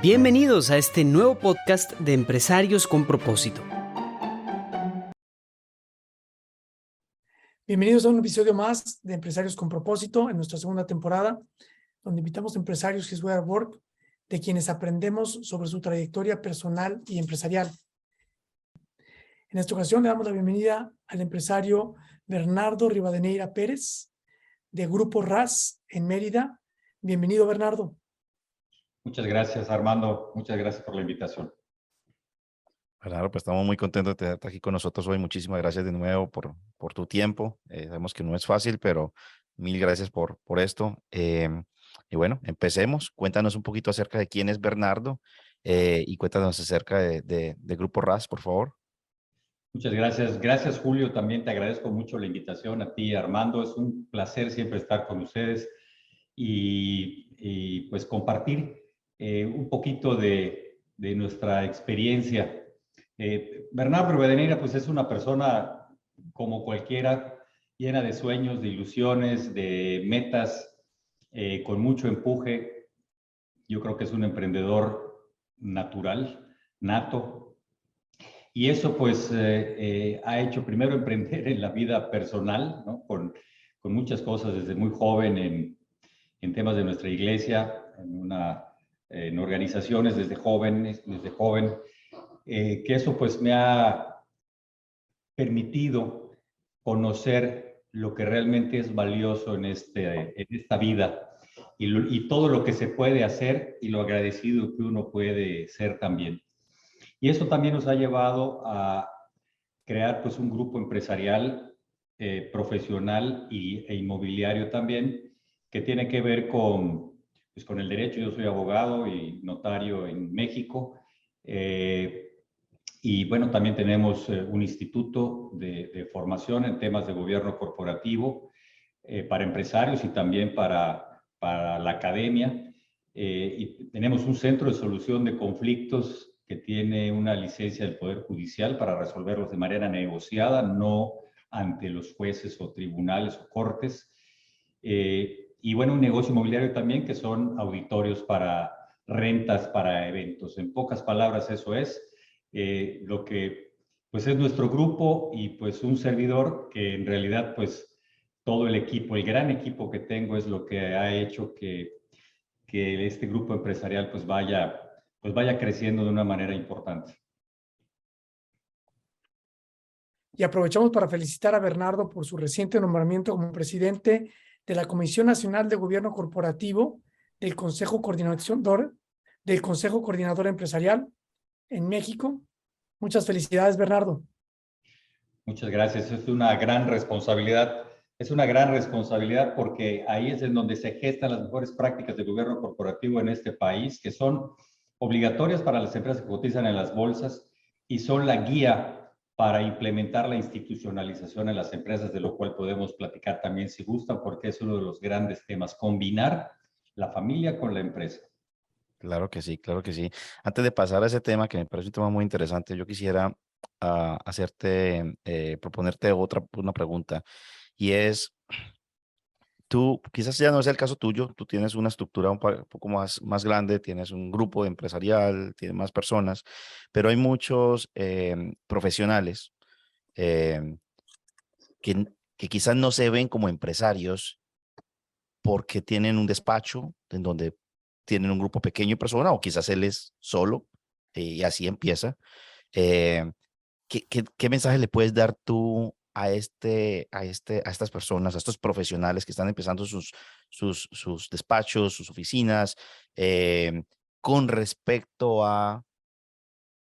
Bienvenidos a este nuevo podcast de Empresarios con Propósito. Bienvenidos a un episodio más de Empresarios con Propósito en nuestra segunda temporada, donde invitamos a empresarios His Way at Work, de quienes aprendemos sobre su trayectoria personal y empresarial. En esta ocasión le damos la bienvenida al empresario Bernardo Rivadeneira Pérez, de Grupo RAS en Mérida. Bienvenido, Bernardo. Muchas gracias, Armando. Muchas gracias por la invitación. Claro, pues estamos muy contentos de tenerte aquí con nosotros hoy. Muchísimas gracias de nuevo por tu tiempo. Sabemos que no es fácil, pero mil gracias por esto. Y bueno, empecemos. Cuéntanos un poquito acerca de quién es Bernardo y cuéntanos acerca de Grupo RAS, por favor. Muchas gracias. Gracias, Julio. También te agradezco mucho la invitación a ti, Armando. Es un placer siempre estar con ustedes y pues compartir un poquito de nuestra experiencia. Bernardo Rivadeneira pues es una persona como cualquiera, llena de sueños, de ilusiones, de metas, con mucho empuje. Yo creo que es un emprendedor natural, nato. Y eso pues ha hecho primero emprender en la vida personal, ¿no? Con muchas cosas desde muy joven en temas de nuestra iglesia, en organizaciones desde joven, que eso pues me ha permitido conocer lo que realmente es valioso en esta vida y todo lo que se puede hacer y lo agradecido que uno puede ser también. Y eso también nos ha llevado a crear pues un grupo empresarial profesional e inmobiliario también, que tiene que ver con el derecho. Yo soy abogado y notario en México. Y bueno, también tenemos un instituto de formación en temas de gobierno corporativo para empresarios y también para la academia. Y tenemos un centro de solución de conflictos que tiene una licencia del Poder Judicial para resolverlos de manera negociada, no ante los jueces o tribunales o cortes. Y bueno, un negocio inmobiliario también, que son auditorios para rentas, para eventos. En pocas palabras, eso es lo que pues es nuestro grupo y pues un servidor que en realidad pues todo el equipo, el gran equipo que tengo es lo que ha hecho que este grupo empresarial pues vaya creciendo de una manera importante. Y aprovechamos para felicitar a Bernardo por su reciente nombramiento como presidente de la Comisión Nacional de Gobierno Corporativo del Consejo Coordinador Empresarial en México. Muchas felicidades, Bernardo. Muchas gracias. Es una gran responsabilidad. Es una gran responsabilidad porque ahí es en donde se gestan las mejores prácticas de gobierno corporativo en este país, que son obligatorias para las empresas que cotizan en las bolsas y son la guía para implementar la institucionalización en las empresas, de lo cual podemos platicar también si gustan, porque es uno de los grandes temas, combinar la familia con la empresa. Claro que sí, claro que sí. Antes de pasar a ese tema, que me parece un tema muy interesante, yo quisiera proponerte una pregunta, y es, tú, quizás ya no es el caso tuyo, tú tienes una estructura un poco más grande, tienes un grupo empresarial, tienes más personas, pero hay muchos profesionales em, que quizás no se ven como empresarios porque tienen un despacho en donde tienen un grupo pequeño de personas, o quizás él es solo y así empieza. Eh, ¿Qué mensaje le puedes dar tú a estas personas, a estos profesionales que están empezando sus despachos, sus oficinas, con respecto a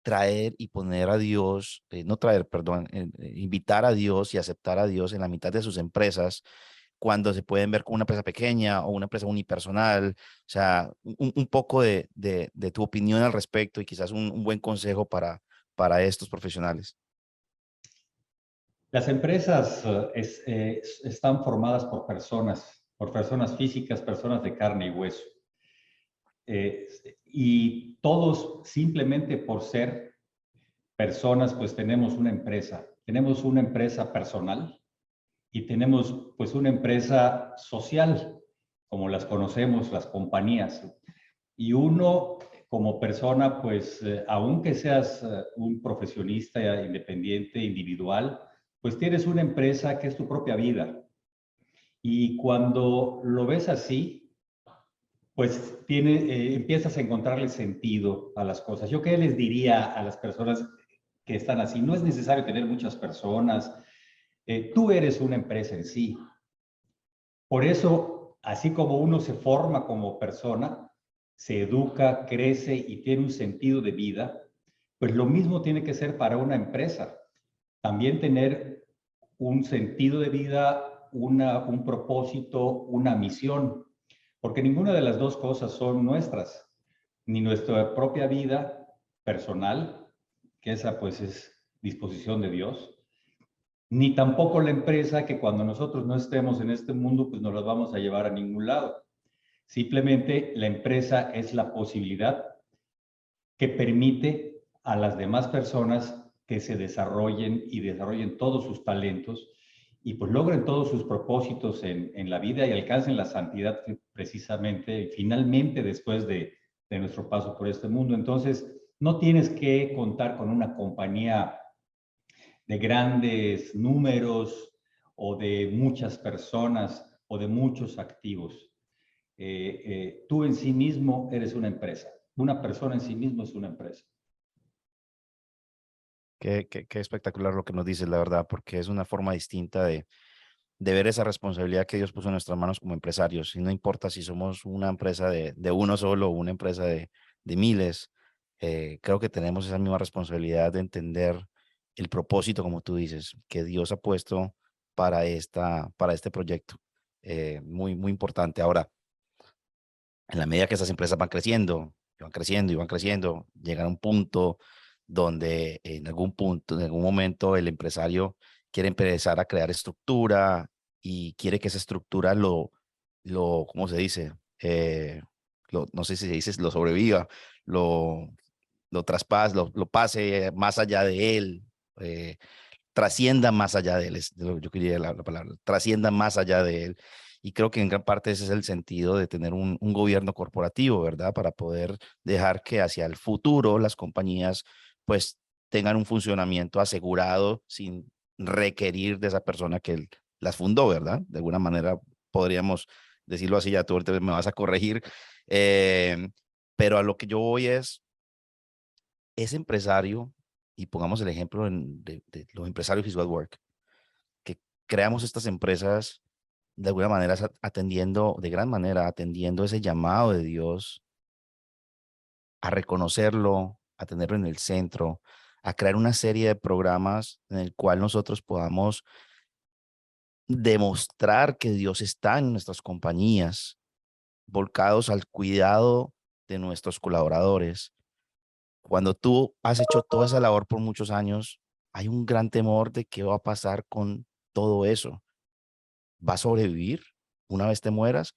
traer y poner a Dios, no traer, perdón, invitar a Dios y aceptar a Dios en la mitad de sus empresas, cuando se pueden ver como una empresa pequeña o una empresa unipersonal? O sea, un poco de tu opinión al respecto y quizás un buen consejo para estos profesionales. Las empresas están formadas por personas físicas, personas de carne y hueso. Y todos, simplemente por ser personas, pues tenemos una empresa personal y tenemos pues una empresa social, como las conocemos, las compañías. Y uno, como persona, pues aunque seas un profesionista independiente, individual, pues tienes una empresa que es tu propia vida. Y cuando lo ves así, pues empiezas a encontrarle sentido a las cosas. ¿Yo qué les diría a las personas que están así? No es necesario tener muchas personas. Tú eres una empresa en sí. Por eso, así como uno se forma como persona, se educa, crece y tiene un sentido de vida, pues lo mismo tiene que ser para una empresa. También tener un sentido de vida, un propósito, una misión, porque ninguna de las dos cosas son nuestras, ni nuestra propia vida personal, que esa pues es disposición de Dios, ni tampoco la empresa, que cuando nosotros no estemos en este mundo, pues no las vamos a llevar a ningún lado. Simplemente la empresa es la posibilidad que permite a las demás personas que se desarrollen y desarrollen todos sus talentos y pues logren todos sus propósitos en la vida y alcancen la santidad precisamente, finalmente después de nuestro paso por este mundo. Entonces, no tienes que contar con una compañía de grandes números o de muchas personas o de muchos activos. Tú en sí mismo eres una empresa. Una persona en sí mismo es una empresa. Qué espectacular lo que nos dices, la verdad, porque es una forma distinta de ver esa responsabilidad que Dios puso en nuestras manos como empresarios. Y no importa si somos una empresa de uno solo o una empresa de miles, creo que tenemos esa misma responsabilidad de entender el propósito, como tú dices, que Dios ha puesto para este proyecto. Muy, muy importante. Ahora, en la medida que esas empresas van creciendo, y van creciendo y van creciendo, llegan a un punto donde en algún punto, en algún momento, el empresario quiere empezar a crear estructura y quiere que esa estructura ¿cómo se dice? No sé si se dice, lo sobreviva, lo, lo traspase, lo pase más allá de él, eh, trascienda más allá de él, yo quería la palabra, trascienda más allá de él. Y creo que en gran parte ese es el sentido de tener un gobierno corporativo, ¿verdad? Para poder dejar que hacia el futuro las compañías pues tengan un funcionamiento asegurado sin requerir de esa persona que las fundó, ¿verdad? De alguna manera podríamos decirlo así, ya tú ahorita me vas a corregir, eh, pero a lo que yo voy es, ese empresario, y pongamos el ejemplo de los empresarios Visual Work, que creamos estas empresas de alguna manera atendiendo, de gran manera, atendiendo ese llamado de Dios a reconocerlo, a tenerlo en el centro, a crear una serie de programas en el cual nosotros podamos demostrar que Dios está en nuestras compañías, volcados al cuidado de nuestros colaboradores. Cuando tú has hecho toda esa labor por muchos años, hay un gran temor de qué va a pasar con todo eso. ¿Va a sobrevivir una vez te mueras?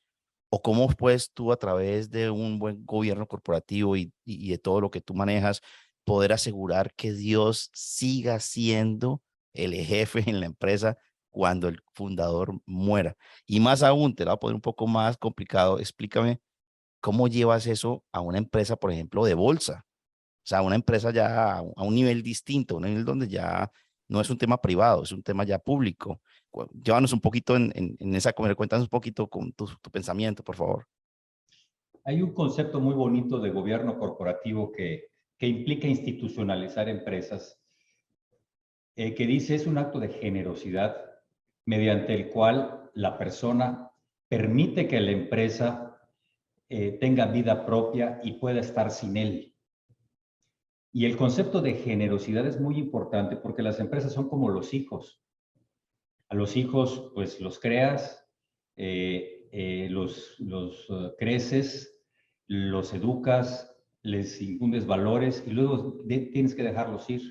¿O cómo puedes tú, a través de un buen gobierno corporativo y de todo lo que tú manejas, poder asegurar que Dios siga siendo el jefe en la empresa cuando el fundador muera? Y más aún, te lo voy a poner un poco más complicado. Explícame cómo llevas eso a una empresa, por ejemplo, de bolsa. O sea, una empresa ya a un nivel distinto, un nivel donde ya no es un tema privado, es un tema ya público. Llévanos un poquito en esa, cuéntanos un poquito con tu pensamiento, por favor. Hay un concepto muy bonito de gobierno corporativo que implica institucionalizar empresas, que dice es un acto de generosidad mediante el cual la persona permite que la empresa tenga vida propia y pueda estar sin él. Y el concepto de generosidad es muy importante porque las empresas son como los hijos. A los hijos, pues los creas, los creces, los educas, les infundes valores y luego tienes que dejarlos ir,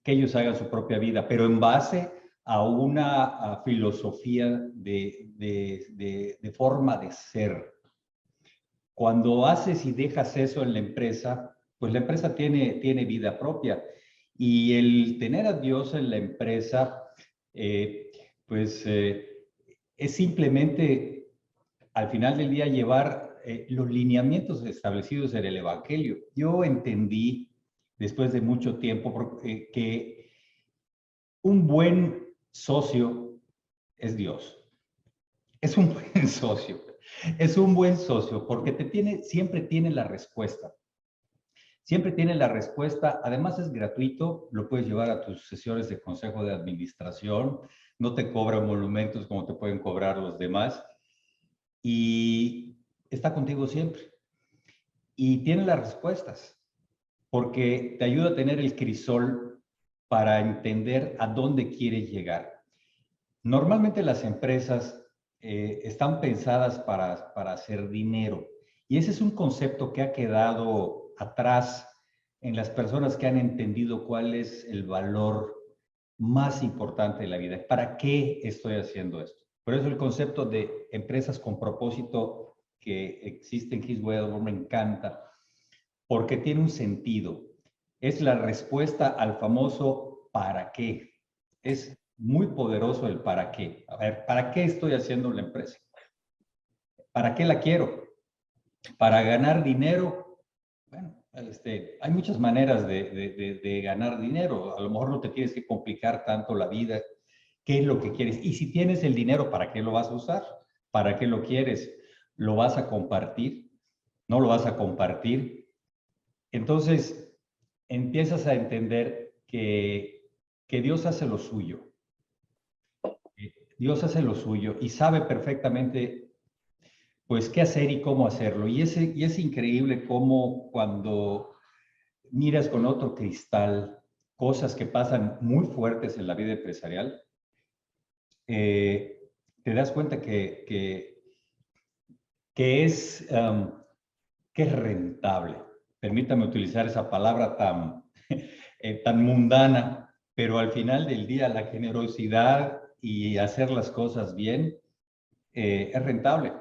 que ellos hagan su propia vida, pero en base a una filosofía de forma de ser. Cuando haces y dejas eso en la empresa, pues la empresa tiene vida propia. Y el tener a Dios en la empresa, pues es simplemente al final del día llevar los lineamientos establecidos en el Evangelio. Yo entendí, después de mucho tiempo, que un buen socio es Dios. Es un buen socio. Es un buen socio porque siempre tiene la respuesta. Siempre tiene la respuesta. Además es gratuito. Lo puedes llevar a tus sesiones de consejo de administración. No te cobra monumentos como te pueden cobrar los demás. Y está contigo siempre. Y tiene las respuestas porque te ayuda a tener el crisol para entender a dónde quieres llegar. Normalmente las empresas están pensadas para hacer dinero. Y ese es un concepto que ha quedado atrás en las personas que han entendido cuál es el valor más importante de la vida. ¿Para qué estoy haciendo esto? Por eso el concepto de empresas con propósito que existe en His Way me encanta, porque tiene un sentido. Es la respuesta al famoso ¿para qué? Es muy poderoso el para qué. A ver, ¿para qué estoy haciendo la empresa? ¿Para qué la quiero? ¿Para ganar dinero? Bueno, hay muchas maneras de ganar dinero. A lo mejor no te tienes que complicar tanto la vida. ¿Qué es lo que quieres? Y si tienes el dinero, ¿para qué lo vas a usar? ¿Para qué lo quieres? ¿Lo vas a compartir? ¿No lo vas a compartir? Entonces, empiezas a entender que Dios hace lo suyo. Dios hace lo suyo y sabe perfectamente, pues, qué hacer y cómo hacerlo. Y es increíble cómo cuando miras con otro cristal cosas que pasan muy fuertes en la vida empresarial, te das cuenta que es rentable. Permítame utilizar esa palabra tan mundana, pero al final del día la generosidad y hacer las cosas bien es rentable.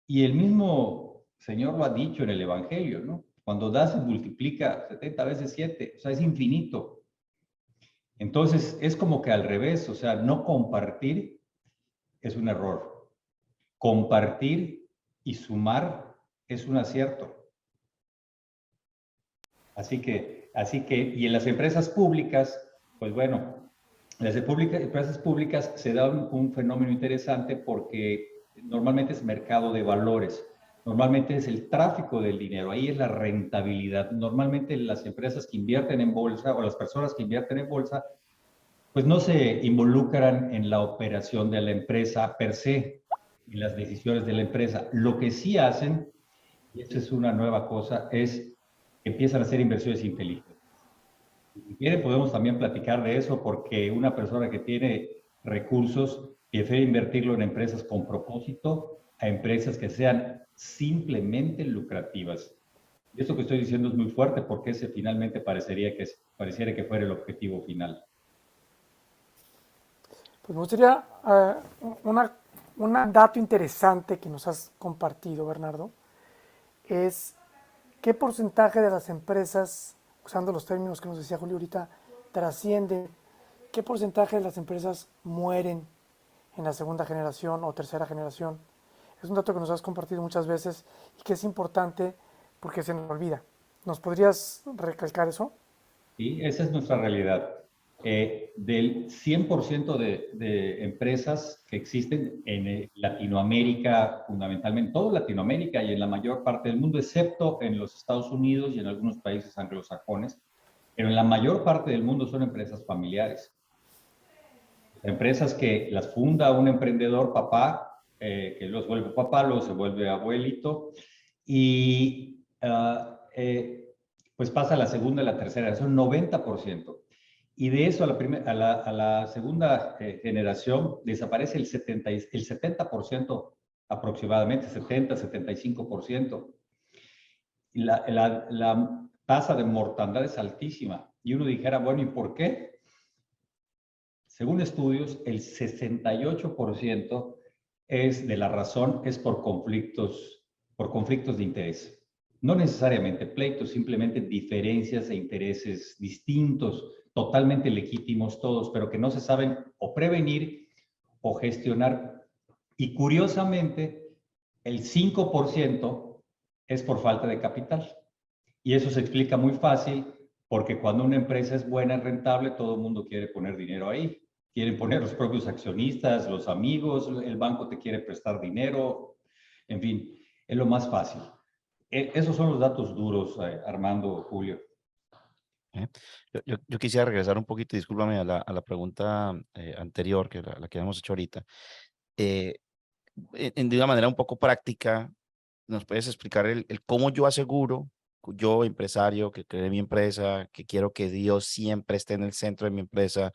Y el mismo Señor lo ha dicho en el Evangelio, ¿no? Cuando das se multiplica 70 veces 7, o sea, es infinito. Entonces, es como que al revés, o sea, no compartir es un error. Compartir y sumar es un acierto. Así que, y en las empresas públicas, pues bueno, en las empresas públicas se da un fenómeno interesante porque normalmente es mercado de valores, normalmente es el tráfico del dinero, ahí es la rentabilidad. Normalmente las empresas que invierten en bolsa o las personas que invierten en bolsa, pues no se involucran en la operación de la empresa per se, en las decisiones de la empresa. Lo que sí hacen, y esa es una nueva cosa, es que empiezan a hacer inversiones inteligentes. Si quieren, podemos también platicar de eso, porque una persona que tiene recursos prefiere invertirlo en empresas con propósito a empresas que sean simplemente lucrativas. Y esto que estoy diciendo es muy fuerte, porque ese finalmente pareciera que fuera el objetivo final. Pues me gustaría un dato interesante que nos has compartido, Bernardo, es qué porcentaje de las empresas, usando los términos que nos decía Julio ahorita, trascienden, qué porcentaje de las empresas mueren en la segunda generación o tercera generación. Es un dato que nos has compartido muchas veces y que es importante porque se nos olvida. ¿Nos podrías recalcar eso? Sí, esa es nuestra realidad. Del 100% de empresas que existen en Latinoamérica, fundamentalmente, toda Latinoamérica y en la mayor parte del mundo, excepto en los Estados Unidos y en algunos países anglosajones, pero en la mayor parte del mundo son empresas familiares. Empresas que las funda un emprendedor papá, que luego se vuelve papá, luego se vuelve abuelito, y pues pasa a la segunda y la tercera, son 90%. Y de eso a la segunda generación desaparece el 70% aproximadamente, 70-75%. La tasa de mortandad es altísima. Y uno dijera, bueno, ¿y por qué? Según estudios, el 68% de la razón es por conflictos de interés. No necesariamente pleitos, simplemente diferencias e intereses distintos, totalmente legítimos todos, pero que no se saben o prevenir o gestionar. Y curiosamente, El 5% es por falta de capital. Y eso se explica muy fácil porque cuando una empresa es buena, es rentable, todo el mundo quiere poner dinero ahí. Quieren poner los propios accionistas, los amigos, el banco te quiere prestar dinero, en fin, es lo más fácil. Esos son los datos duros, Armando, Julio. Yo quisiera regresar un poquito, discúlpame, a la pregunta anterior, que la que hemos hecho ahorita. De una manera un poco práctica, ¿nos puedes explicar el cómo yo aseguro, yo empresario que cree mi empresa, que quiero que Dios siempre esté en el centro de mi empresa,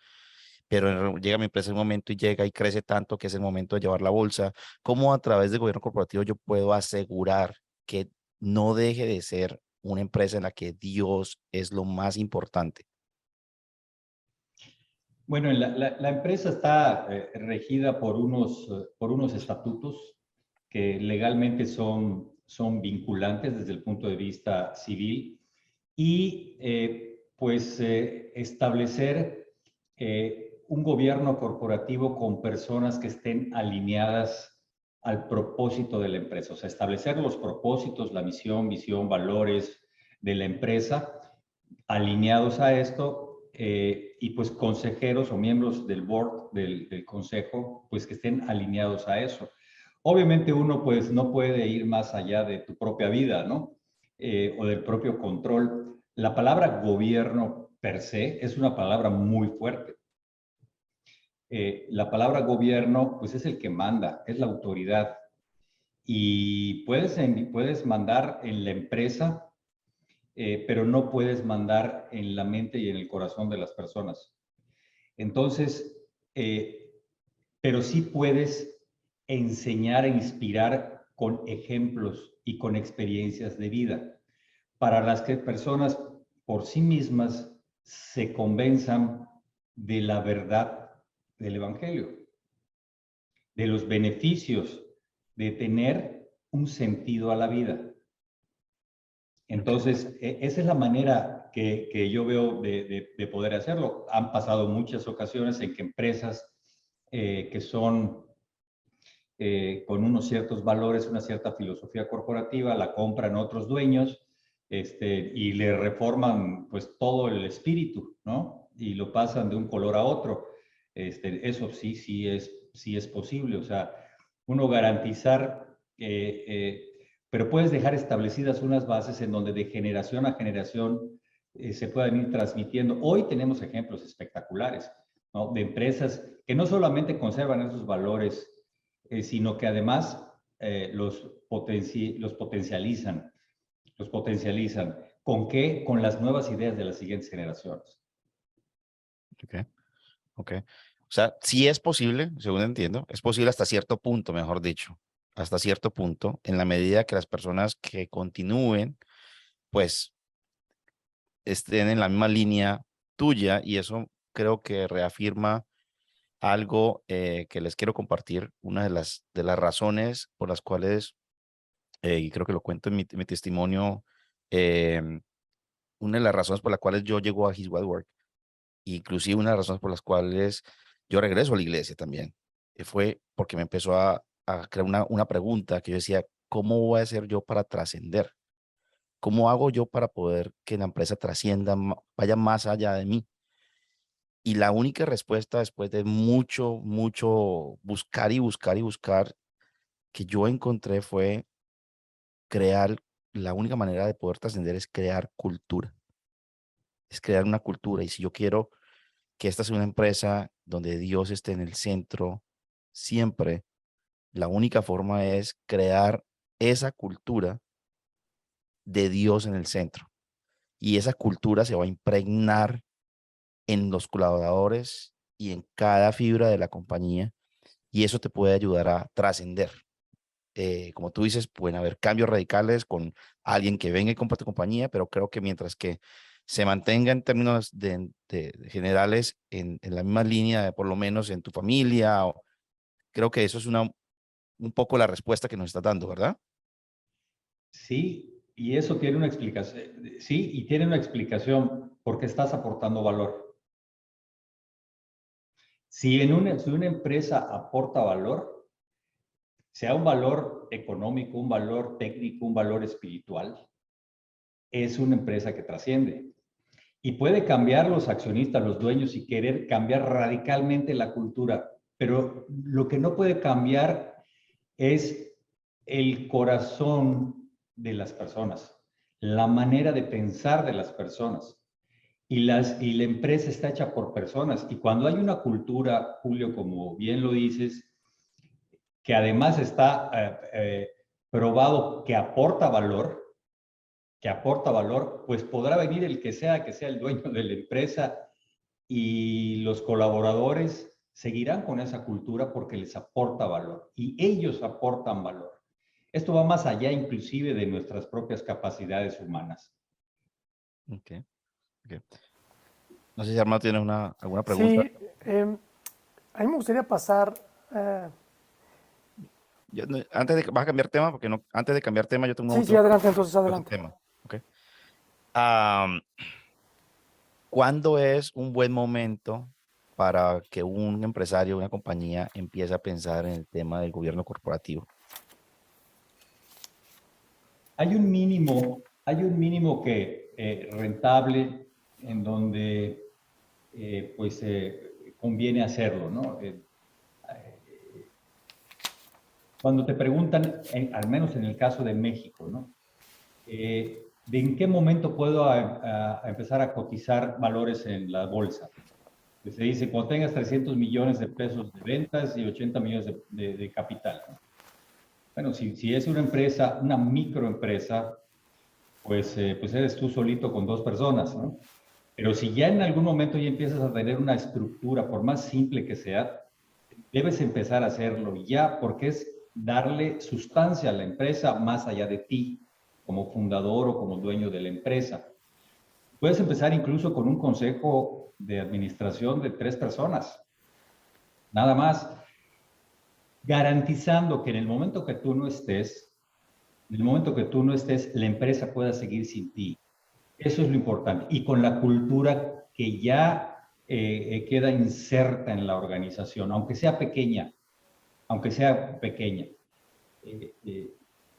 pero llega mi empresa en un momento y llega y crece tanto que es el momento de llevar la bolsa? ¿Cómo a través del gobierno corporativo yo puedo asegurar que no deje de ser una empresa en la que Dios es lo más importante? Bueno, la empresa está regida por unos estatutos que legalmente son vinculantes desde el punto de vista civil y establecer un gobierno corporativo con personas que estén alineadas al propósito de la empresa, o sea, establecer los propósitos, la misión, visión, valores de la empresa alineados a esto, y pues consejeros o miembros del board, del consejo, pues que estén alineados a eso. Obviamente uno pues no puede ir más allá de tu propia vida, ¿no? O del propio control. La palabra gobierno per se es una palabra muy fuerte. La palabra gobierno pues es el que manda, es la autoridad. Y puedes mandar en la empresa, pero no puedes mandar en la mente y en el corazón de las personas. Entonces, pero sí puedes enseñar e inspirar con ejemplos y con experiencias de vida, para las que personas por sí mismas se convenzan de la verdad del Evangelio, de los beneficios de tener un sentido a la vida. Entonces, esa es la manera que yo veo de poder hacerlo. Han pasado muchas ocasiones en que empresas que son con unos ciertos valores, una cierta filosofía corporativa, la compran otros dueños y le reforman pues todo el espíritu, ¿no? Y lo pasan de un color a otro. Eso sí es posible. O sea, uno garantizar pero puedes dejar establecidas unas bases en donde de generación a generación se puedan ir transmitiendo. Hoy tenemos ejemplos espectaculares, ¿no? De empresas que no solamente conservan esos valores, sino que además los potencializan. ¿Los potencializan? ¿Con qué? Con las nuevas ideas de las siguientes generaciones. Ok. O sea, sí es posible, según entiendo, es posible hasta cierto punto, mejor dicho, hasta cierto punto, en la medida que las personas que continúen, pues, estén en la misma línea tuya, y eso creo que reafirma algo que les quiero compartir, una de las razones por las cuales, y creo que lo cuento en mi testimonio, una de las razones por las cuales yo llego a His Wild Work, inclusive una de las razones por las cuales yo regreso a la iglesia también, fue porque me empezó a crear una pregunta que yo decía: ¿cómo voy a hacer yo para trascender? ¿Cómo hago yo para poder que la empresa trascienda, vaya más allá de mí? Y la única respuesta, después de mucho buscar y buscar y buscar, que yo encontré fue crear, la única manera de poder trascender es crear cultura, es crear una cultura. Y si yo quiero que esta sea una empresa donde Dios esté en el centro siempre, la única forma es crear esa cultura de Dios en el centro. Y esa cultura se va a impregnar en los colaboradores y en cada fibra de la compañía, y eso te puede ayudar a trascender. Como tú dices, pueden haber cambios radicales con alguien que venga y compra tu compañía, pero creo que mientras que se mantenga en términos de generales en la misma línea, por lo menos en tu familia, creo que eso es un poco la respuesta que nos estás dando, ¿verdad? Sí, y eso tiene una explicación. Sí, y tiene una explicación porque estás aportando valor. Si una empresa aporta valor, sea un valor económico, un valor técnico, un valor espiritual, es una empresa que trasciende. Y puede cambiar los accionistas, los dueños y querer cambiar radicalmente la cultura, pero lo que no puede cambiar es el corazón de las personas, la manera de pensar de las personas. Y la empresa está hecha por personas. Y cuando hay una cultura, Julio, como bien lo dices, que además está probado que aporta valor, pues podrá venir el que sea el dueño de la empresa y los colaboradores seguirán con esa cultura porque les aporta valor y ellos aportan valor. Esto va más allá inclusive de nuestras propias capacidades humanas. Okay. No sé si Armando tiene alguna pregunta. Sí, a mí me gustaría pasar... Antes de vas a cambiar tema, porque no, antes de cambiar tema yo tengo sí, adelante, entonces otro adelante. tema. Okay. ¿Cuándo es un buen momento para que un empresario, una compañía empiece a pensar en el tema del gobierno corporativo? Hay un mínimo que rentable en donde conviene hacerlo, ¿no? Cuando te preguntan, al menos en el caso de México, ¿no? ¿De en qué momento puedo empezar a cotizar valores en la bolsa? Pues se dice, cuando tengas 300 millones de pesos de ventas y 80 millones de capital, ¿no? Bueno, si es una empresa, una microempresa, pues eres tú solito con 2 personas, ¿no? Pero si ya en algún momento ya empiezas a tener una estructura, por más simple que sea, debes empezar a hacerlo ya, porque es darle sustancia a la empresa más allá de ti, como fundador o como dueño de la empresa. Puedes empezar incluso con un consejo de administración de 3 personas, nada más, garantizando que en el momento que tú no estés, la empresa pueda seguir sin ti. Eso es lo importante. Y con la cultura que ya queda inserta en la organización, aunque sea pequeña.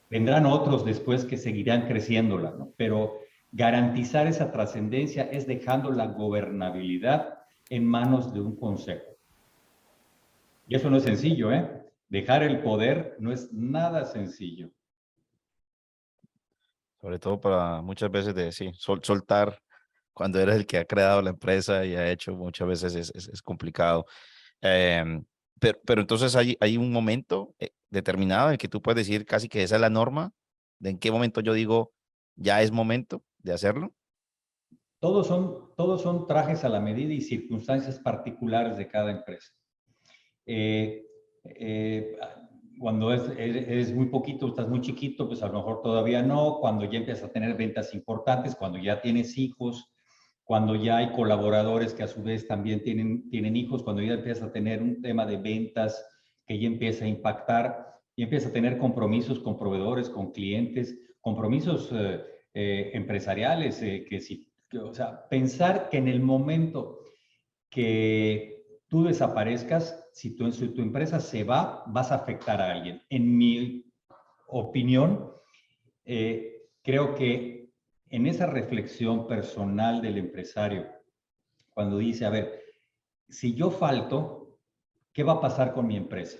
Vendrán otros después que seguirán creciéndola, ¿no? Pero garantizar esa trascendencia es dejando la gobernabilidad en manos de un consejo. Y eso no es sencillo, ¿eh? Dejar el poder no es nada sencillo. Sobre todo para muchas veces de sí, soltar cuando eres el que ha creado la empresa y ha hecho, muchas veces es complicado. Em, pero entonces hay un momento determinado en que tú puedes decir casi que esa es la norma, de en qué momento yo digo, ya es momento de hacerlo. Todos son trajes a la medida y circunstancias particulares de cada empresa. Eh, eh, Cuando eres muy poquito, estás muy chiquito, pues a lo mejor todavía no. Cuando ya empiezas a tener ventas importantes, cuando ya tienes hijos, cuando ya hay colaboradores que a su vez también tienen hijos, cuando ya empiezas a tener un tema de ventas que ya empieza a impactar y empieza a tener compromisos con proveedores, con clientes, compromisos empresariales, o sea, pensar que en el momento que tú desaparezcas, si tu empresa se va, vas a afectar a alguien. En mi opinión, creo que en esa reflexión personal del empresario, cuando dice, a ver, si yo falto, ¿qué va a pasar con mi empresa?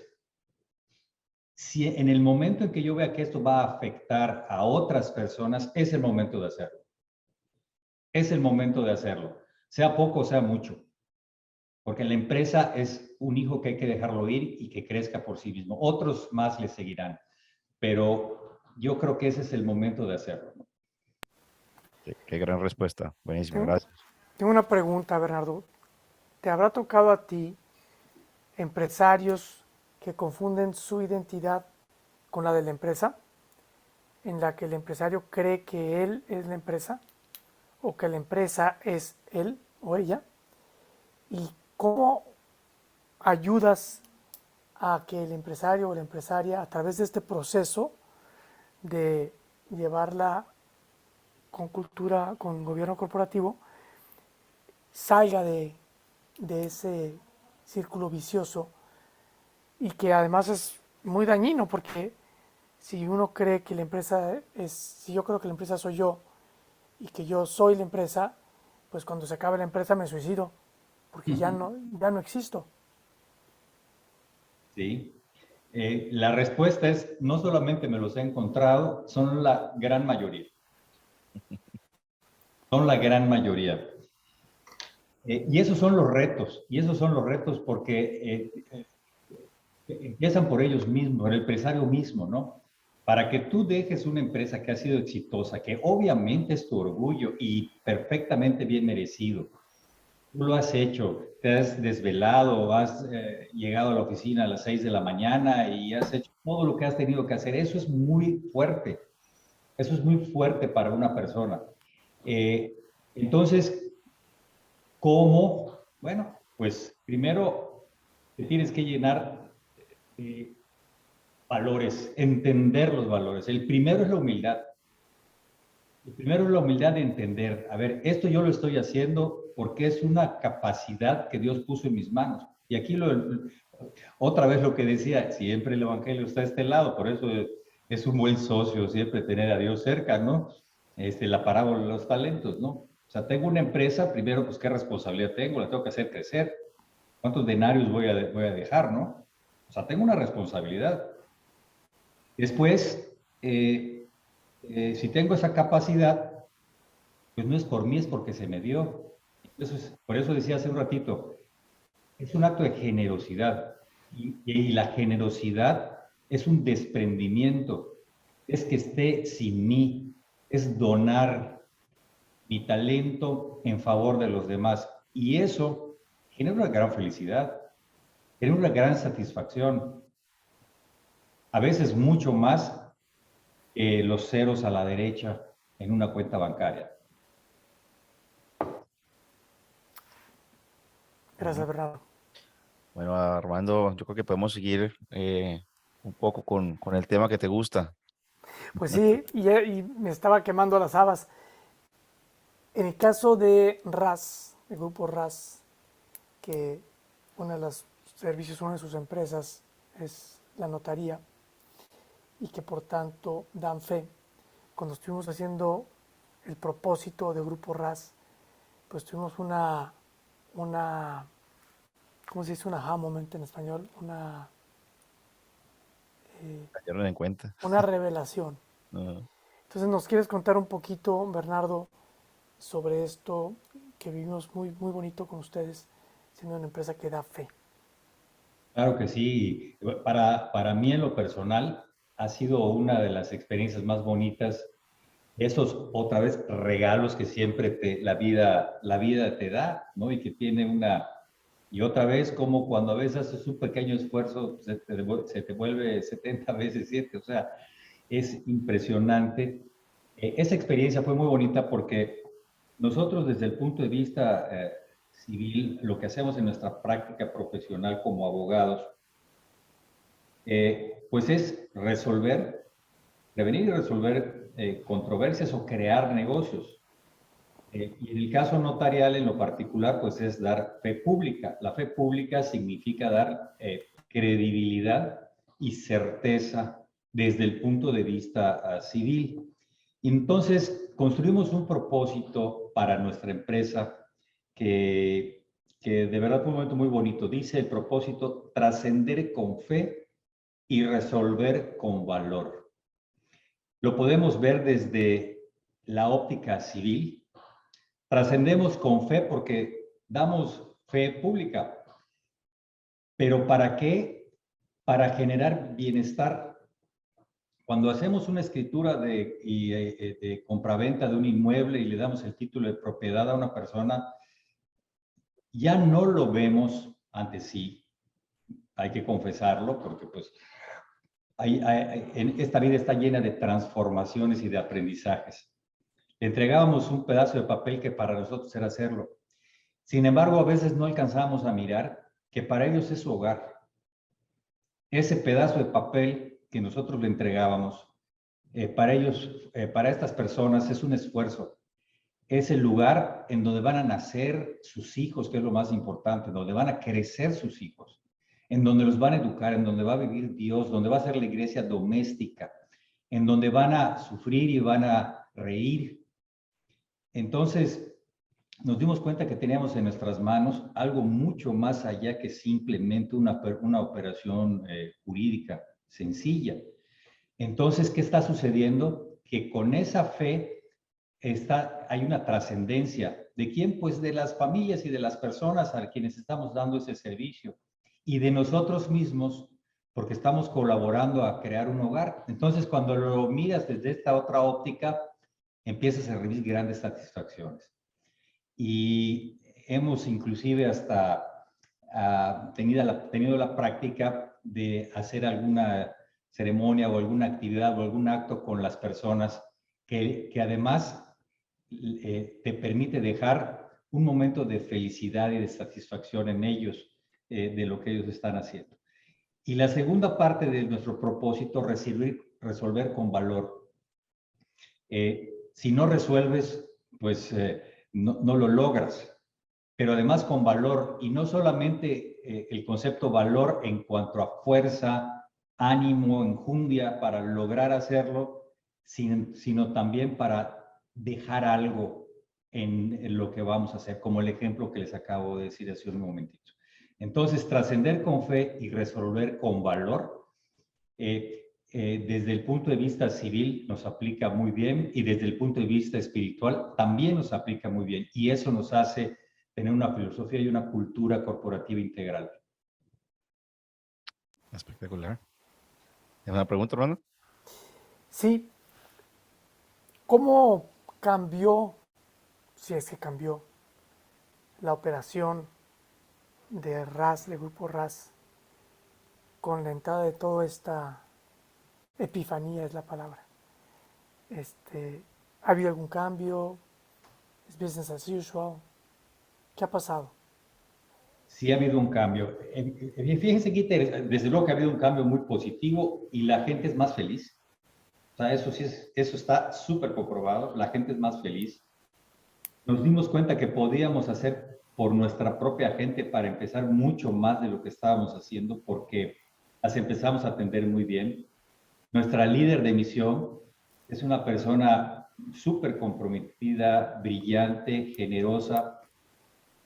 Si en el momento en que yo vea que esto va a afectar a otras personas, es el momento de hacerlo. Es el momento de hacerlo, sea poco o sea mucho. Porque la empresa es un hijo que hay que dejarlo ir y que crezca por sí mismo. Otros más le seguirán, pero yo creo que ese es el momento de hacerlo, ¿no? Qué gran respuesta. Buenísimo, gracias. Tengo una pregunta, Bernardo. ¿Te habrá tocado a ti empresarios que confunden su identidad con la de la empresa? En la que el empresario cree que él es la empresa o que la empresa es él o ella. ¿Y cómo ayudas a que el empresario o la empresaria, a través de este proceso de llevarla con cultura, con gobierno corporativo, salga de ese círculo vicioso y que además es muy dañino, porque si uno cree que la empresa si yo creo que la empresa soy yo y que yo soy la empresa, pues cuando se acabe la empresa me suicido, porque ya no existo. Sí. La respuesta es, no solamente me los he encontrado, son la gran mayoría. Son la gran mayoría. Y esos son los retos porque empiezan por ellos mismos, por el empresario mismo, ¿no? Para que tú dejes una empresa que ha sido exitosa, que obviamente es tu orgullo y perfectamente bien merecido. Tú lo has hecho, te has desvelado, has llegado a la oficina a las 6 de la mañana y has hecho todo lo que has tenido que hacer. Eso es muy fuerte. Eso es muy fuerte para una persona. Entonces, ¿cómo? Bueno, pues primero te tienes que llenar de valores, entender los valores. El primero es la humildad. El primero es la humildad de entender, a ver, esto yo lo estoy haciendo porque es una capacidad que Dios puso en mis manos. Y aquí otra vez lo que decía, siempre el Evangelio está a este lado, por eso es un buen socio siempre tener a Dios cerca, ¿no? La parábola de los talentos, ¿no? O sea, tengo una empresa, primero, pues, ¿qué responsabilidad tengo? La tengo que hacer crecer. ¿Cuántos denarios voy a dejar, no? O sea, tengo una responsabilidad. Después, si tengo esa capacidad, pues no es por mí, es porque se me dio. Entonces, por eso decía hace un ratito, es un acto de generosidad. Y la generosidad es un desprendimiento, es que esté sin mí, es donar mi talento en favor de los demás. Y eso genera una gran felicidad, genera una gran satisfacción. A veces mucho más que los ceros a la derecha en una cuenta bancaria. Gracias, Bernardo. Bueno, Armando, yo creo que podemos seguir un poco con el tema que te gusta. Pues sí, y me estaba quemando las habas. En el caso de RAS, el grupo RAS, que uno de los servicios, una de sus empresas es la notaría, y que por tanto dan fe. Cuando estuvimos haciendo el propósito de Grupo RAS, pues tuvimos una ¿cómo se dice? Un aha moment en español, Cayeron en cuenta. una revelación. Uh-huh. Entonces, ¿nos quieres contar un poquito, Bernardo, sobre esto que vivimos muy, muy bonito con ustedes, siendo una empresa que da fe? Claro que sí. Para mí en lo personal ha sido una de las experiencias más bonitas. Esos, otra vez, regalos que siempre la vida te da, ¿no? Y que tiene y otra vez, como cuando a veces haces un pequeño esfuerzo, se te vuelve 70 veces 7. O sea, es impresionante. Esa experiencia fue muy bonita porque nosotros desde el punto de vista civil, lo que hacemos en nuestra práctica profesional como abogados, pues es prevenir y resolver controversias o crear negocios. Y en el caso notarial, en lo particular, pues es dar fe pública. La fe pública significa dar credibilidad y certeza desde el punto de vista civil. Entonces, construimos un propósito para nuestra empresa que de verdad fue un momento muy bonito. Dice el propósito, trascender con fe y resolver con valor. Lo podemos ver desde la óptica civil. Trascendemos con fe porque damos fe pública. ¿Pero para qué? Para generar bienestar. Cuando hacemos una escritura de compraventa de un inmueble y le damos el título de propiedad a una persona, ya no lo vemos ante sí. Hay que confesarlo porque pues esta vida está llena de transformaciones y de aprendizajes. Le entregábamos un pedazo de papel que para nosotros era hacerlo. Sin embargo, a veces no alcanzábamos a mirar que para ellos es su hogar. Ese pedazo de papel que nosotros le entregábamos, para ellos, para estas personas es un esfuerzo. Es el lugar en donde van a nacer sus hijos, que es lo más importante, donde van a crecer sus hijos. en donde los van a educar, en donde va a vivir Dios, donde va a ser la iglesia doméstica, en donde van a sufrir y van a reír. Entonces, nos dimos cuenta que teníamos en nuestras manos algo mucho más allá que simplemente una operación jurídica sencilla. Entonces, ¿qué está sucediendo? Que con esa fe hay una trascendencia. ¿De quién? Pues de las familias y de las personas a quienes estamos dando ese servicio. Y de nosotros mismos, porque estamos colaborando a crear un hogar. Entonces, cuando lo miras desde esta otra óptica, empiezas a recibir grandes satisfacciones. Y hemos inclusive hasta tenido la práctica de hacer alguna ceremonia o alguna actividad o algún acto con las personas que además te permite dejar un momento de felicidad y de satisfacción en ellos de lo que ellos están haciendo. Y la segunda parte de nuestro propósito, resolver con valor. Si no resuelves, pues no lo logras. Pero además con valor, y no solamente el concepto valor en cuanto a fuerza, ánimo, enjundia para lograr hacerlo, sino también para dejar algo en lo que vamos a hacer, como el ejemplo que les acabo de decir hace un momentito. Entonces, trascender con fe y resolver con valor, desde el punto de vista civil nos aplica muy bien y desde el punto de vista espiritual también nos aplica muy bien. Y eso nos hace tener una filosofía y una cultura corporativa integral. Espectacular. ¿Tienes una pregunta, Rolando? Sí. ¿Cómo cambió, si es que cambió, la operación de RAS, del grupo RAS, con la entrada de toda esta epifanía, es la palabra? ¿Ha habido algún cambio? ¿Es business as usual? ¿Qué ha pasado? Sí ha habido un cambio. Fíjense que desde luego que ha habido un cambio muy positivo y la gente es más feliz. O sea, eso está súper comprobado. La gente es más feliz. Nos dimos cuenta que podíamos hacer por nuestra propia gente para empezar mucho más de lo que estábamos haciendo porque las empezamos a atender muy bien. Nuestra líder de misión es una persona súper comprometida, brillante, generosa,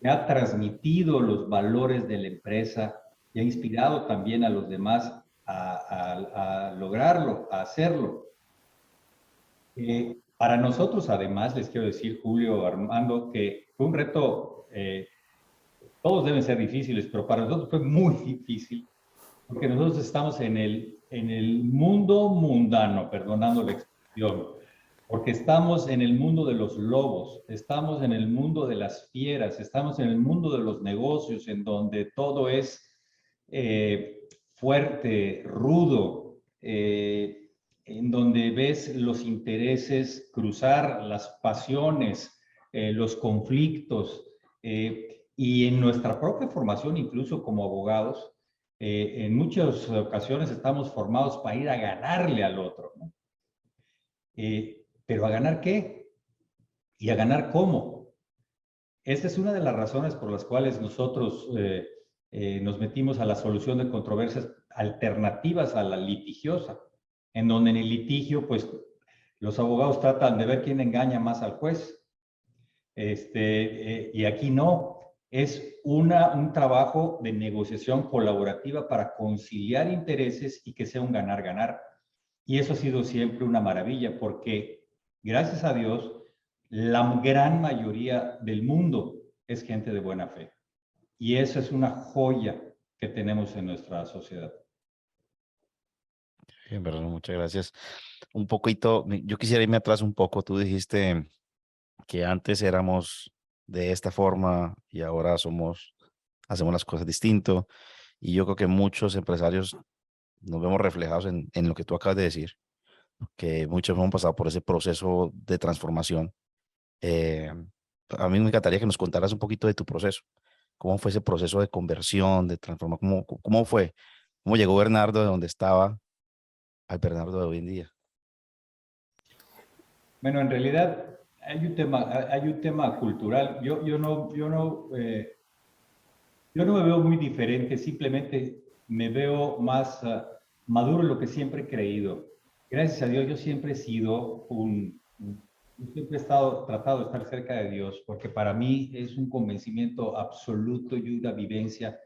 que ha transmitido los valores de la empresa y ha inspirado también a los demás a lograrlo, a hacerlo. Para nosotros, además, les quiero decir, Julio, Armando, que fue un reto, todos deben ser difíciles, pero para nosotros fue muy difícil, porque nosotros estamos en el mundo mundano, perdonando la expresión, porque estamos en el mundo de los lobos, estamos en el mundo de las fieras, estamos en el mundo de los negocios, en donde todo es fuerte, rudo, en donde ves los intereses cruzar, las pasiones, los conflictos, y en nuestra propia formación, incluso como abogados, en muchas ocasiones estamos formados para ir a ganarle al otro, ¿no? ¿Pero a ganar qué? ¿Y a ganar cómo? Esta es una de las razones por las cuales nosotros nos metimos a la solución de controversias alternativas a la litigiosa, en donde en el litigio, pues, los abogados tratan de ver quién engaña más al juez. Y aquí no. Es un trabajo de negociación colaborativa para conciliar intereses y que sea un ganar-ganar. Y eso ha sido siempre una maravilla porque, gracias a Dios, la gran mayoría del mundo es gente de buena fe. Y eso es una joya que tenemos en nuestra sociedad. Bien, Bernardo, muchas gracias. Un poquito, yo quisiera irme atrás un poco. Tú dijiste que antes éramos de esta forma y ahora hacemos las cosas distinto. Y yo creo que muchos empresarios nos vemos reflejados en lo que tú acabas de decir, que muchos hemos pasado por ese proceso de transformación. A mí me encantaría que nos contaras un poquito de tu proceso. ¿Cómo fue ese proceso de conversión, de transformación? ¿Cómo fue? ¿Cómo llegó Bernardo de donde estaba al Bernardo de hoy en día? Bueno, en realidad hay un tema cultural. Yo no me veo muy diferente, simplemente me veo más maduro en lo que siempre he creído. Gracias a Dios, yo siempre he sido yo siempre he tratado de estar cerca de Dios, porque para mí es un convencimiento absoluto y una vivencia.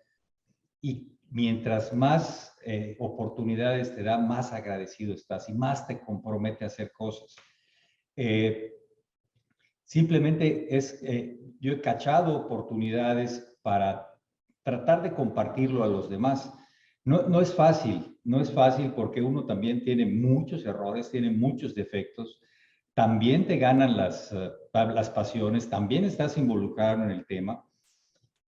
Y mientras más oportunidades te da, más agradecido estás y más te compromete a hacer cosas. Simplemente yo he cachado oportunidades para tratar de compartirlo a los demás. No es fácil, no es fácil porque uno también tiene muchos errores, tiene muchos defectos, también te ganan las pasiones, también estás involucrado en el tema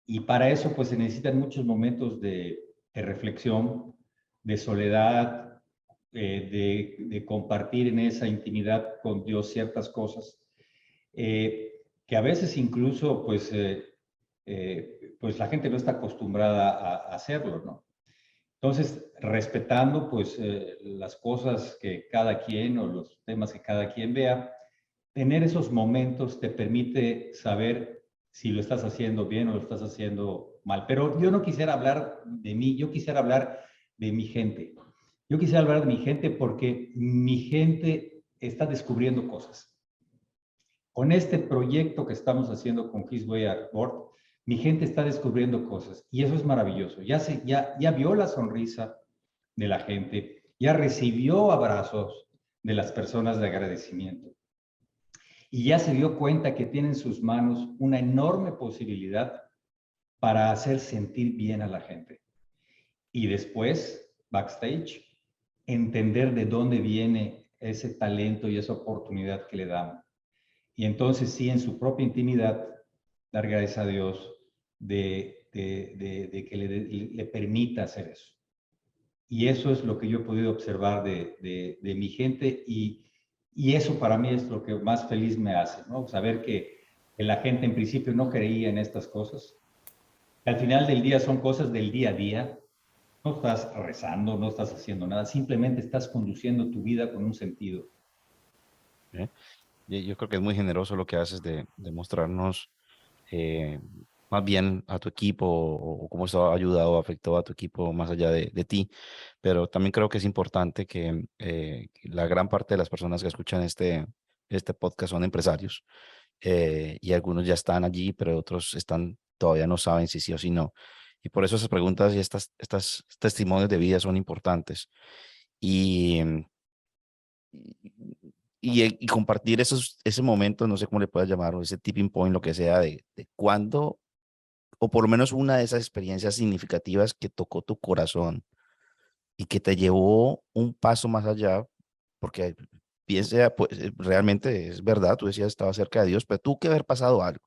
y para eso pues se necesitan muchos momentos de reflexión, de soledad, de compartir en esa intimidad con Dios ciertas cosas. Que a veces incluso pues la gente no está acostumbrada a hacerlo, ¿no? Entonces, respetando pues las cosas que cada quien o los temas que cada quien vea, tener esos momentos te permite saber si lo estás haciendo bien o lo estás haciendo mal. Pero yo no quisiera hablar de mí, yo quisiera hablar de mi gente. Yo quisiera hablar de mi gente porque mi gente está descubriendo cosas. Con este proyecto que estamos haciendo con His Way at Work, mi gente está descubriendo cosas y eso es maravilloso. Ya vio la sonrisa de la gente, ya recibió abrazos de las personas de agradecimiento y ya se dio cuenta que tiene en sus manos una enorme posibilidad para hacer sentir bien a la gente. Y después, backstage, entender de dónde viene ese talento y esa oportunidad que le damos. Y entonces sí, en su propia intimidad, dar gracias a Dios de que le permita hacer eso. Y eso es lo que yo he podido observar de mi gente y eso para mí es lo que más feliz me hace, ¿no? Saber que la gente en principio no creía en estas cosas. Al final del día son cosas del día a día. No estás rezando, no estás haciendo nada, simplemente estás conduciendo tu vida con un sentido. Yo creo que es muy generoso lo que haces de mostrarnos más bien a tu equipo o cómo eso ha ayudado o afectado a tu equipo más allá de ti. Pero también creo que es importante que la gran parte de las personas que escuchan este podcast son empresarios y algunos ya están allí, pero otros todavía no saben si sí o si no. Y por eso esas preguntas y estas testimonios de vida son importantes. Y, y compartir ese momento, no sé cómo le puedas llamar, o ese tipping point, lo que sea, de cuándo, o por lo menos una de esas experiencias significativas que tocó tu corazón y que te llevó un paso más allá, porque piensa, pues realmente es verdad, tú decías estaba cerca de Dios, pero tuvo que haber pasado algo,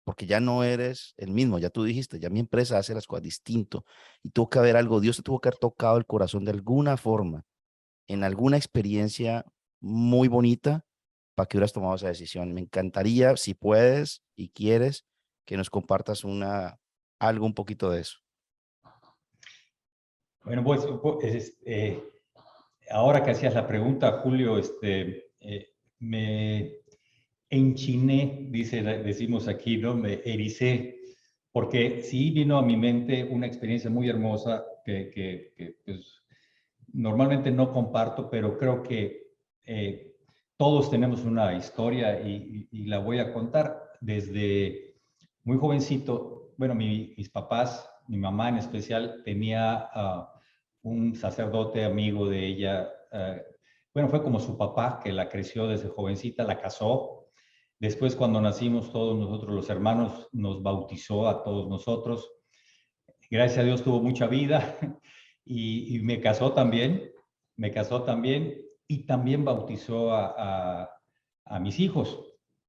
porque ya no eres el mismo, ya tú dijiste, ya mi empresa hace las cosas distinto, y tuvo que haber algo, Dios te tuvo que haber tocado el corazón de alguna forma, en alguna experiencia muy bonita, para que hubieras tomado esa decisión. Me encantaría, si puedes y quieres, que nos compartas algo un poquito de eso. Bueno, pues ahora que hacías la pregunta, Julio, me enchiné, decimos aquí, ¿no? Me ericé, porque sí vino a mi mente una experiencia muy hermosa que pues, normalmente no comparto, pero creo que todos tenemos una historia y la voy a contar. Desde muy jovencito, bueno, mis papás, mi mamá en especial, tenía un sacerdote amigo de ella, bueno, fue como su papá que la creció desde jovencita, la casó. Después, cuando nacimos todos nosotros, los hermanos, nos bautizó a todos nosotros. Gracias a Dios tuvo mucha vida y me casó también y también bautizó a mis hijos,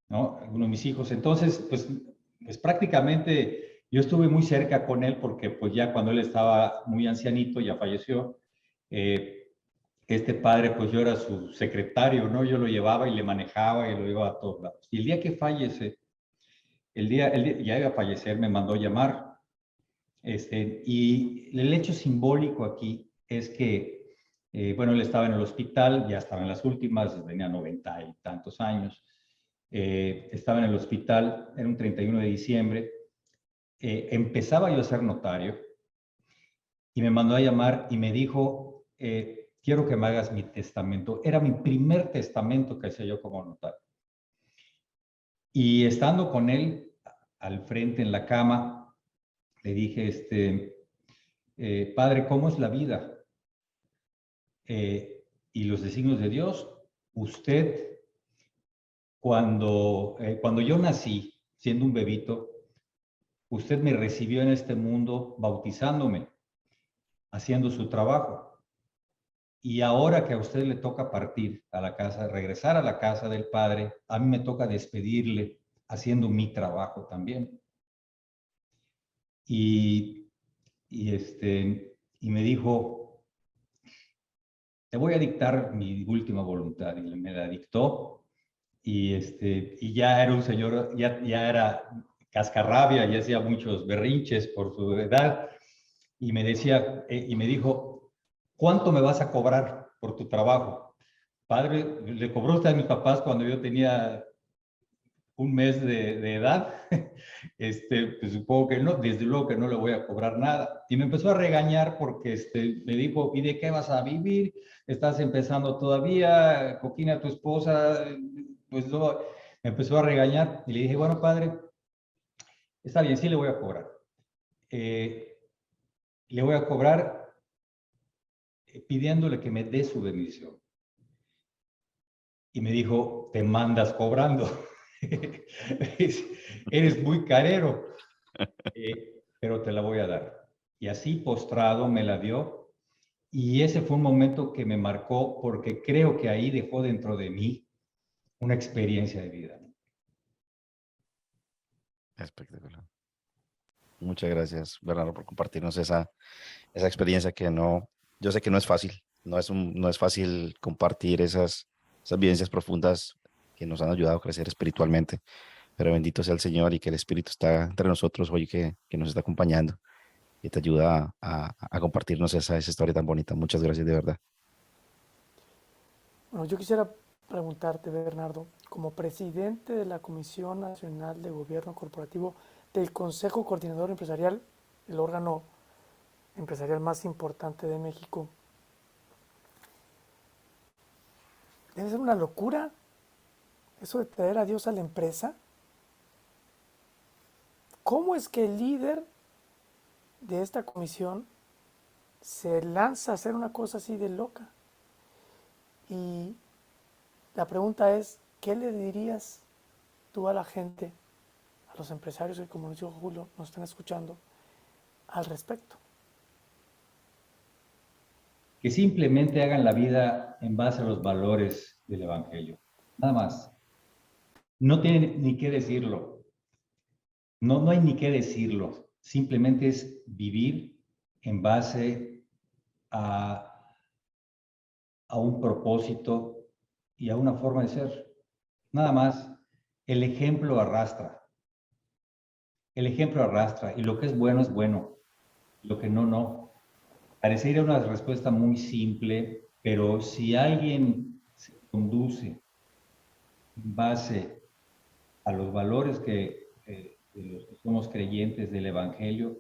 ¿no? Algunos de mis hijos. Entonces, pues prácticamente yo estuve muy cerca con él porque pues ya cuando él estaba muy ancianito, ya falleció, este padre, pues yo era su secretario, ¿no? Yo lo llevaba y le manejaba y lo llevaba a todos lados. Y el día que fallece, ya iba a fallecer, me mandó llamar. Y el hecho simbólico aquí es que, bueno, él estaba en el hospital, ya estaba en las últimas, tenía 90 y tantos años. Estaba en el hospital, era un 31 de diciembre. Empezaba yo a ser notario y me mandó a llamar y me dijo, quiero que me hagas mi testamento. Era mi primer testamento que hacía yo como notario. Y estando con él al frente en la cama, le dije, padre, ¿cómo es la vida? Y los designios de Dios. Usted, cuando yo nací, siendo un bebito, usted me recibió en este mundo bautizándome, haciendo su trabajo. Y ahora que a usted le toca partir a la casa, regresar a la casa del Padre, a mí me toca despedirle haciendo mi trabajo también. Y me dijo, te voy a dictar mi última voluntad. Y me la dictó. Y ya era un señor, ya era cascarrabia, ya hacía muchos berrinches por su edad. Y me decía, y me dijo, ¿cuánto me vas a cobrar por tu trabajo? Padre, le cobró usted a mis papás cuando yo tenía un mes de edad. Pues supongo que no, desde luego que no le voy a cobrar nada. Y me empezó a regañar porque me dijo, ¿y de qué vas a vivir? Estás empezando todavía, coquina tu esposa, pues no. Me empezó a regañar y le dije, bueno, padre, está bien, sí le voy a cobrar. Le voy a cobrar pidiéndole que me dé su bendición. Y me dijo, te mandas cobrando. Eres muy carero, pero te la voy a dar. Y así postrado me la dio. Y ese fue un momento que me marcó porque creo que ahí dejó dentro de mí una experiencia de vida. Espectacular. Muchas gracias, Bernardo, por compartirnos esa experiencia que no, yo sé que no es fácil, no es fácil compartir esas vivencias profundas que nos han ayudado a crecer espiritualmente, pero bendito sea el Señor y que el Espíritu está entre nosotros hoy, que nos está acompañando y te ayuda a compartirnos esa historia tan bonita. Muchas gracias de verdad. Bueno, yo quisiera preguntarte, Bernardo, como presidente de la Comisión Nacional de Gobierno Corporativo del Consejo Coordinador Empresarial, el órgano empresarial más importante de México, ¿debe ser una locura eso de traer a Dios a la empresa? ¿Cómo es que el líder de esta comisión se lanza a hacer una cosa así de loca? Y la pregunta es, ¿qué le dirías tú a la gente, a los empresarios que, como nos dijo Julio, nos están escuchando, al respecto? Que simplemente hagan la vida en base a los valores del Evangelio. Nada más. No tienen ni qué decirlo. No hay ni qué decirlo. Simplemente es vivir en base a un propósito y a una forma de ser. Nada más. El ejemplo arrastra. El ejemplo arrastra. Y lo que es bueno. Lo que no, no. Parecería una respuesta muy simple, pero si alguien se conduce en base a los valores de los que somos creyentes del Evangelio,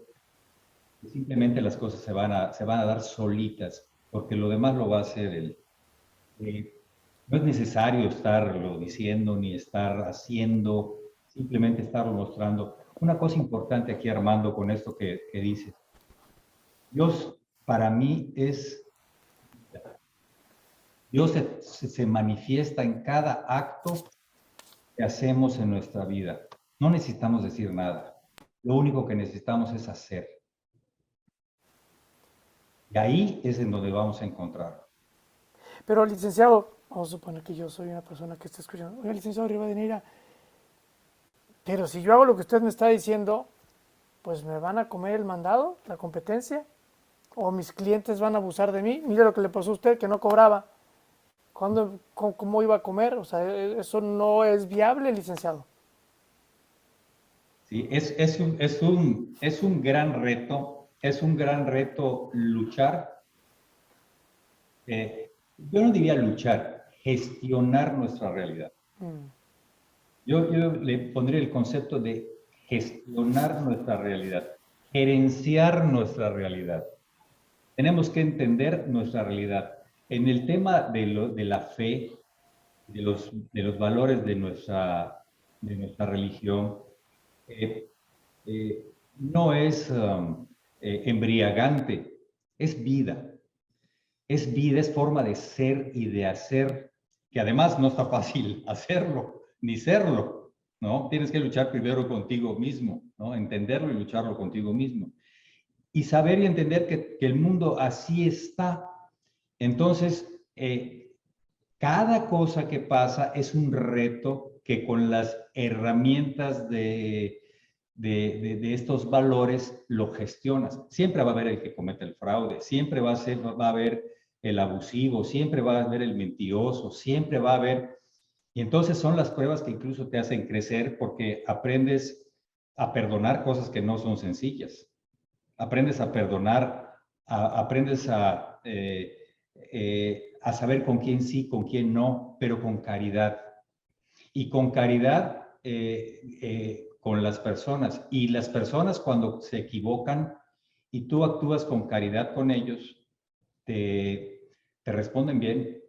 simplemente las cosas se van a dar solitas, porque lo demás lo va a hacer él. No es necesario estarlo diciendo ni estar haciendo, simplemente estarlo mostrando. Una cosa importante aquí, Armando, con esto que dices. Dios para mí Dios se manifiesta en cada acto que hacemos en nuestra vida. No necesitamos decir nada. Lo único que necesitamos es hacer. Y ahí es en donde vamos a encontrar. Pero, licenciado, vamos a suponer que yo soy una persona que está escuchando. Oiga, licenciado Rivadeneira, pero si yo hago lo que usted me está diciendo, pues me van a comer el mandado, la competencia, o mis clientes van a abusar de mí. Mire lo que le pasó a usted, que no cobraba. ¿Cómo iba a comer? O sea, eso no es viable, licenciado. Sí, es un gran reto luchar. Yo no diría luchar, gestionar nuestra realidad. Yo le pondría el concepto de gestionar nuestra realidad, gerenciar nuestra realidad. Tenemos que entender nuestra realidad. En el tema de la fe, de los valores de nuestra religión, no es embriagante, es vida. Es vida, es forma de ser y de hacer, que además no está fácil hacerlo, ni serlo, ¿no? Tienes que luchar primero contigo mismo, ¿no? Entenderlo y lucharlo contigo mismo. Y saber y entender que el mundo así está. Entonces, cada cosa que pasa es un reto que con las herramientas de estos valores lo gestionas. Siempre va a haber el que comete el fraude, siempre va a haber el abusivo, siempre va a haber el mentiroso, siempre va a haber... Y entonces son las pruebas que incluso te hacen crecer porque aprendes a perdonar cosas que no son sencillas. Aprendes a perdonar, aprendes a saber con quién sí, con quién no, pero con caridad. Y con caridad con las personas. Y las personas cuando se equivocan y tú actúas con caridad con ellos, te responden bien,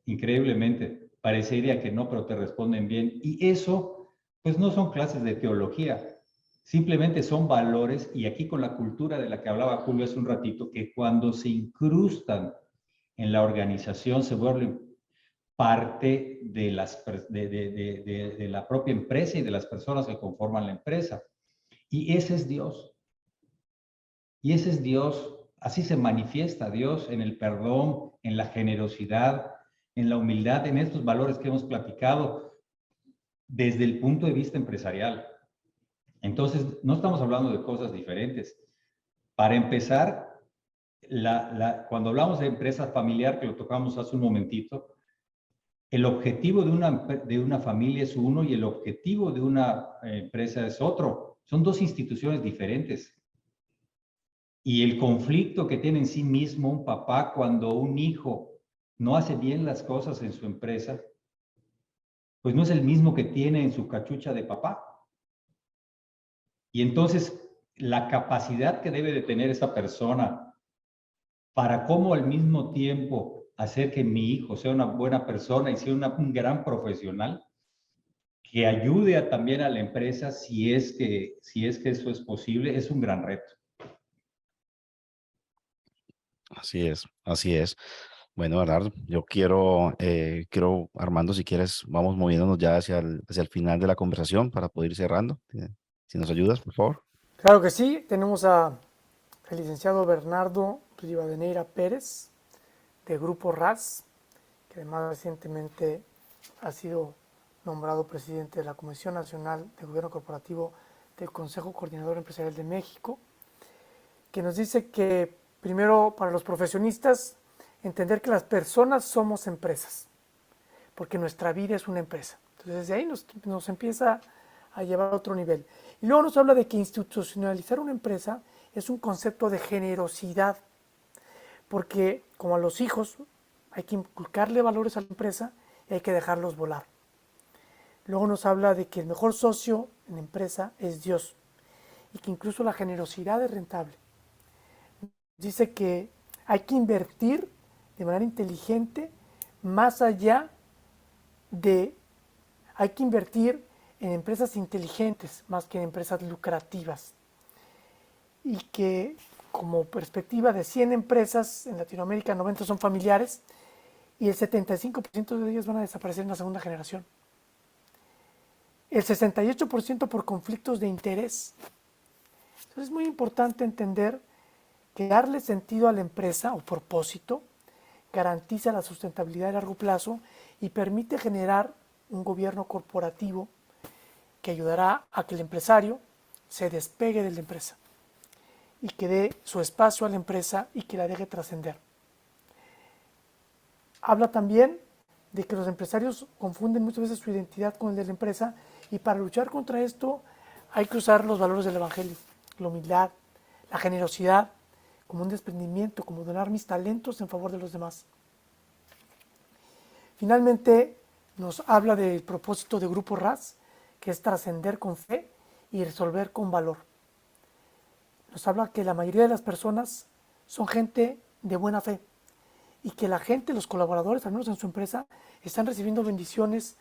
increíblemente. Parecería que no, pero te responden bien. Y eso, pues no son clases de teología, simplemente son valores, y aquí con la cultura de la que hablaba Julio hace un ratito, que cuando se incrustan en la organización se vuelven parte de la propia empresa y de las personas que conforman la empresa. Y ese es Dios. Y ese es Dios. Así se manifiesta Dios en el perdón, en la generosidad, en la humildad, en estos valores que hemos platicado desde el punto de vista empresarial. Entonces, no estamos hablando de cosas diferentes. Para empezar, cuando hablamos de empresa familiar, que lo tocamos hace un momentito, el objetivo de una familia es uno y el objetivo de una empresa es otro. Son dos instituciones diferentes. Y el conflicto que tiene en sí mismo un papá cuando un hijo no hace bien las cosas en su empresa, pues no es el mismo que tiene en su cachucha de papá. Y entonces, la capacidad que debe de tener esa persona para cómo al mismo tiempo hacer que mi hijo sea una buena persona y sea un gran profesional, que ayude también a la empresa si es que eso es posible, es un gran reto. Así es, así es. Bueno, Bernardo, yo quiero, Armando, si quieres, vamos moviéndonos ya hacia el final de la conversación para poder ir cerrando. Si nos ayudas, por favor. Claro que sí, tenemos al licenciado Bernardo Rivadeneira Pérez, de Grupo RAS, que además recientemente ha sido nombrado presidente de la Comisión Nacional de Gobierno Corporativo del Consejo Coordinador Empresarial de México, que nos dice que primero para los profesionistas entender que las personas somos empresas, porque nuestra vida es una empresa. Entonces desde ahí nos empieza a llevar a otro nivel. Y luego nos habla de que institucionalizar una empresa es un concepto de generosidad, porque como a los hijos hay que inculcarle valores a la empresa y hay que dejarlos volar. Luego nos habla de que el mejor socio en la empresa es Dios y que incluso la generosidad es rentable. Dice que hay que invertir de manera inteligente más allá de... Hay que invertir en empresas inteligentes más que en empresas lucrativas. Y que como perspectiva de 100 empresas en Latinoamérica, 90 son familiares y el 75% de ellas van a desaparecer en la segunda generación. El 68% por conflictos de interés. Entonces es muy importante entender que darle sentido a la empresa o propósito garantiza la sustentabilidad a largo plazo y permite generar un gobierno corporativo que ayudará a que el empresario se despegue de la empresa y que dé su espacio a la empresa y que la deje trascender. Habla también de que los empresarios confunden muchas veces su identidad con el de la empresa y para luchar contra esto hay que usar los valores del Evangelio, la humildad, la generosidad, como un desprendimiento, como donar mis talentos en favor de los demás. Finalmente nos habla del propósito de Grupo RAS, que es trascender con fe y resolver con valor. Nos habla que la mayoría de las personas son gente de buena fe y que la gente, los colaboradores, al menos en su empresa, están recibiendo bendiciones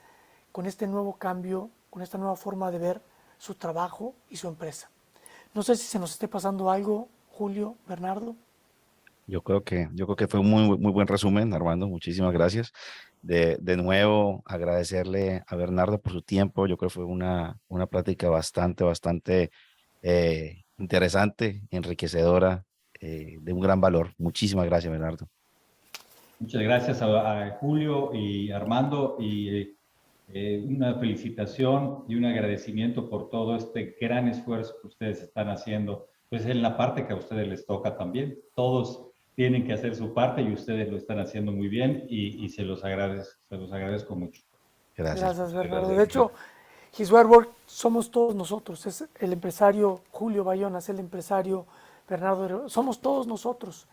con este nuevo cambio, con esta nueva forma de ver su trabajo y su empresa. No sé si se nos esté pasando algo, Julio, Bernardo. Yo creo que fue un muy buen resumen, Armando. Muchísimas gracias. De nuevo, agradecerle a Bernardo por su tiempo. Yo creo que fue una plática bastante interesante, enriquecedora, de un gran valor. Muchísimas gracias, Bernardo. Muchas gracias a Julio y Armando, y una felicitación y un agradecimiento por todo este gran esfuerzo que ustedes están haciendo, pues en la parte que a ustedes les toca también. Todos tienen que hacer su parte y ustedes lo están haciendo muy bien, y se los agradezco mucho. Gracias, Bernardo. De hecho, His Way at Work somos todos nosotros. Es el empresario Julio Bayona, es el empresario Bernardo, somos todos nosotros.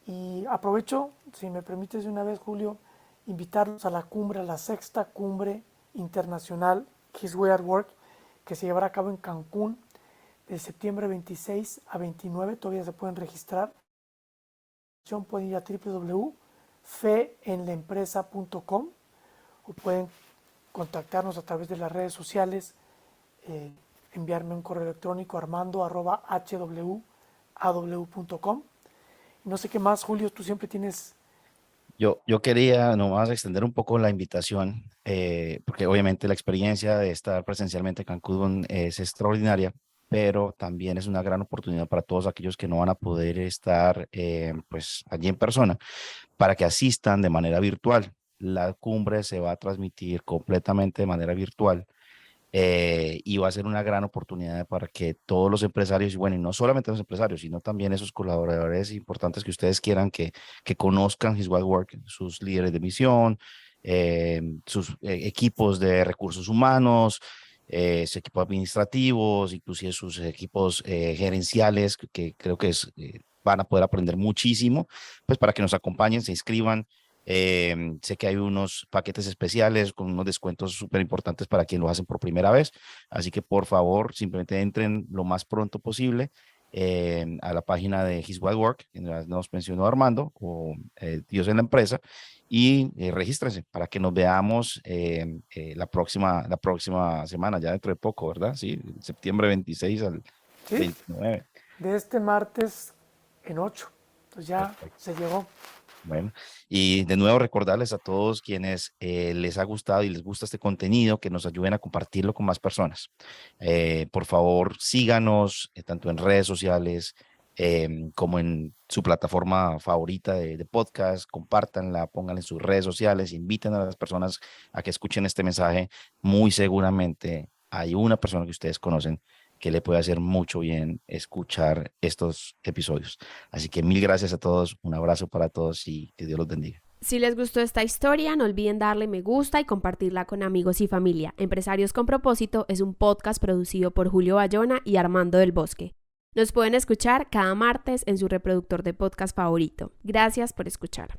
Y aprovecho, si me permites de una vez, Julio, invitarlos a la cumbre, a la 6ª cumbre internacional His Way at Work, que se llevará a cabo en Cancún de septiembre 26 a 29. Todavía se pueden registrar. Pueden ir a www.feenlaempresa.com o pueden contactarnos a través de las redes sociales, enviarme un correo electrónico armando@hwaw.com. No sé qué más, Julio, tú siempre tienes... Yo quería nomás extender un poco la invitación, porque obviamente la experiencia de estar presencialmente en Cancún es extraordinaria, pero también es una gran oportunidad para todos aquellos que no van a poder estar pues allí en persona, para que asistan de manera virtual. La cumbre se va a transmitir completamente de manera virtual. Y va a ser una gran oportunidad para que todos los empresarios, y bueno, y no solamente los empresarios, sino también esos colaboradores importantes que ustedes quieran que conozcan His Way at Work, sus líderes de misión, sus equipos de recursos humanos, sus equipos administrativos, inclusive sus equipos gerenciales, que creo que van a poder aprender muchísimo, pues para que nos acompañen, se inscriban. Sé que hay unos paquetes especiales con unos descuentos súper importantes para quienes lo hacen por primera vez, así que por favor simplemente entren lo más pronto posible a la página de His Way at Work, que nos mencionó Armando, o Dios en la empresa, y regístrense para que nos veamos la próxima semana, ya dentro de poco, ¿verdad? Sí, septiembre 26 al 29. De este martes en 8, pues ya perfecto. Se llegó. Bueno, y de nuevo recordarles a todos quienes les ha gustado y les gusta este contenido, que nos ayuden a compartirlo con más personas. Por favor, síganos tanto en redes sociales como en su plataforma favorita de podcast. Compártanla, pónganla en sus redes sociales, inviten a las personas a que escuchen este mensaje. Muy seguramente hay una persona que ustedes conocen que le puede hacer mucho bien escuchar estos episodios. Así que mil gracias a todos, un abrazo para todos y que Dios los bendiga. Si les gustó esta historia, no olviden darle me gusta y compartirla con amigos y familia. Empresarios con Propósito es un podcast producido por Julio Bayona y Armando del Bosque. Nos pueden escuchar cada martes en su reproductor de podcast favorito. Gracias por escuchar.